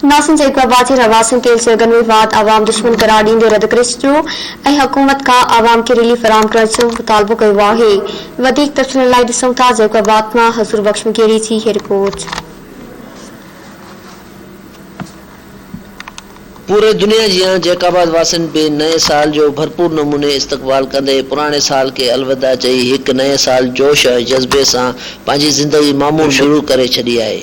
नासिन जैकबाद रवासन के सरगन विवाद आवाम दुश्मन करार दींदे रद्द करे छॾियो ऐं हुकूमत का आवाम के रिलीफ फराहम करण जो मुतालबो कयो आहे। वधीक तफ़सील लाइ ॾिसूं था जैकबाद मां हज़ूर बख्श मुकेरी जी हीअ रिपोर्ट। पूरे दुनिया जी जैकाबाद वासिन भी नए साल जो भरपूर नमूने इस्तकबाल कंदे पुराने साल के अलविदा चई एक नए साल जोश जज्बे से पांजी जिंदगी मामूल शुरू करे छड़ी है।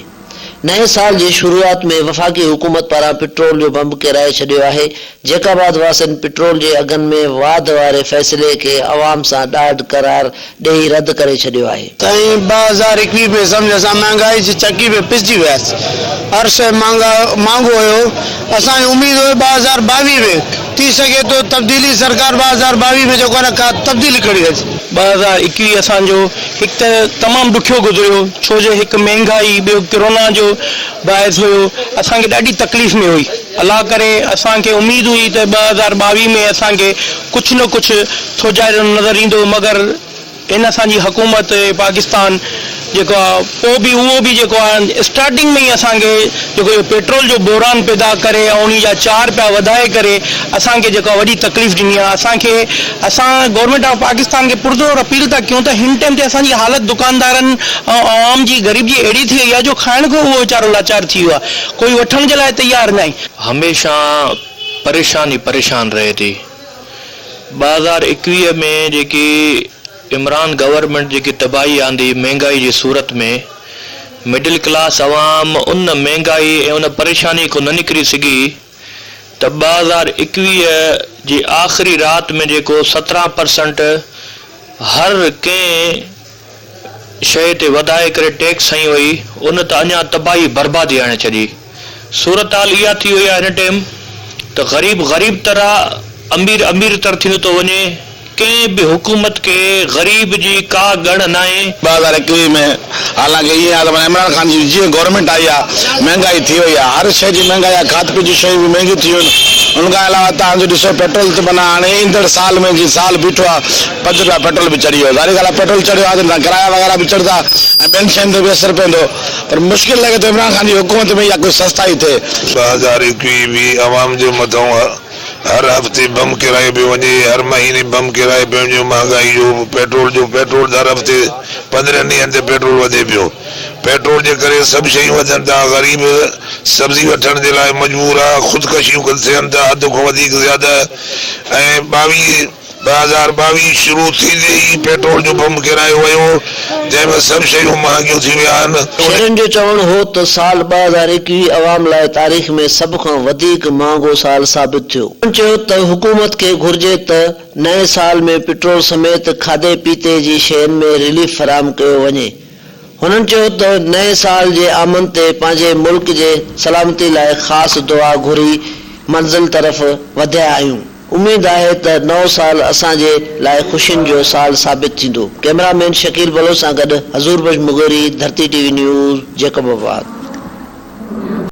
नए साल की शुरुआत में वफाकी हुकूमत पारा पेट्रोल जो बंब किराए छड़ियो है। जैकाबाद वासिन पेट्रोल के अगन में वाद वारे फैसले के अवाम से डाढ़ करार ॾेई रद्द करे छड़ियो है। 2021 में समझ असां महंगाई जी चक्की पे पिसजी वियासीं। हर शइ महांगो हुयो। असांजी उम्मीद हुई 2022 में थी सके तो तब्दीली सरकार 2022 में जो का तब्दीली करी अचे। 2021 असो एक तमाम दुखियो गुजरियो छो जो एक महंगाई बो कोरोना जो बायस हो असांखे ॾाढी तकलीफ़ में हुई। अल्लाह करे असांखे उम्मीद हुई तो 2022 में असांखे कुछ न कुछ थोजाइरो नज़र ईंदो, मगर इन असांजी हुकूमत पाकिस्तान जेको पोइ भी उहो भी जेको स्टार्टिंग में ही असांखे जेको पेट्रोल जो बोरान पैदा करे ऐं उन जा चार पिया वधाए करे असांखे जेको वॾी तकलीफ़ ॾिनी आहे। असांखे असां गवर्नमेंट ऑफ पाकिस्तान के पुरज़ोर अपील था कयूं त हिन टाइम ते असांजी हालत दुकानदारनि ऐं आवाम जी गरीबी अहिड़ी थी वई आहे जो खाइण खां उहो वीचारो लाचार थी वियो आहे, कोई वठण जे लाइ तयार न आहे। हमेशा परेशान रहे थी। 2021 में जेकी इमरान गवर्नमेंट जी तबाही आंदी महंगाई की सूरत में मिडिल क्लास अवाम उन महंगाई उन परेशानी को न निकरी सकी। तो 2021 की आखिरी रात में जो 17% हर के शय ते वधाए करे टैक्स हई हुई उन तो अञा तबाही बर्बादी आणे छड़ी। सूरत हाल इहा थी हुई इन टाइम तो गरीब तरह अमीर तर थी तो वने के भी हुकूमत के गरीब जी का गण न है। 2021 में हालांकि ये इमरान खान जी जी गवर्नमेंट आई है महंगाई थी हुई है, हर शइ जी महंगाई है, खाद पीत जी शयूं भी महंगी थी हुई। उनका अलावा तव्हांजो ॾिसो पेट्रोल तो बना हाणे ईंदड़ साल में जी साल बीठो आहे 5 रुपया पेट्रोल भी चढ़ी वियो। ज़ाहिर ॻाल्हि आहे पेट्रोल चढ़ियो आहे त किराया वग़ैरह भी चढ़ंदा ऐं ॿियनि शयुनि ते बि असरु पवंदो, पर मुश्किल लॻे थो इमरान खान जी हुकूमत में इहा कोई सस्ताई थिए। 2021 भी आवाम जो मथां हर हफ्ते बम किराए पे वजे, हर महीने बम किराए पे वजे। महंगाई जो पेट्रोल हर हफ्ते 15 ॾींहंनि ते पेट्रोल वधे पियो। पेट्रोल जे करे सब शयूं वधनि था। गरीब सब्जी वठण जे लाइ मजबूर आहे, ख़ुदकशियूं थियनि था हद खां वधीक ज़्यादा। ऐं 2022 शुरू थींदे ही पेट्रोल जो बम किरायो वियो जंहिंमें सब शयूं महांगियूं थी विया आहिनि। शहरनि जो चवणु हो त साल 2021 अवाम लाइ तारीख़ में सब खां वधीक महांगो साल साबित थियो। चयो त हुकूमत खे घुर्जे त नए साल में पेट्रोल समेत खाधे पीते जी शयुनि में रिलीफ फराहम कयो वञे। हुननि चयो त नए साल जे आमन ते पंहिंजे मुल्क जे सलामती लाइ ख़ासि दुआ घुरी मंज़िल तरफ़ वधिया आहियूं। उम्मीद है त नओ साल असांजे लाइ खुशियुनि जो साल साबित थींदो। कैमरामैन शकील बलो सां गॾु हज़ूर बख्श मुगेरी, धरती टीवी न्यूज़, जैकबाबाद।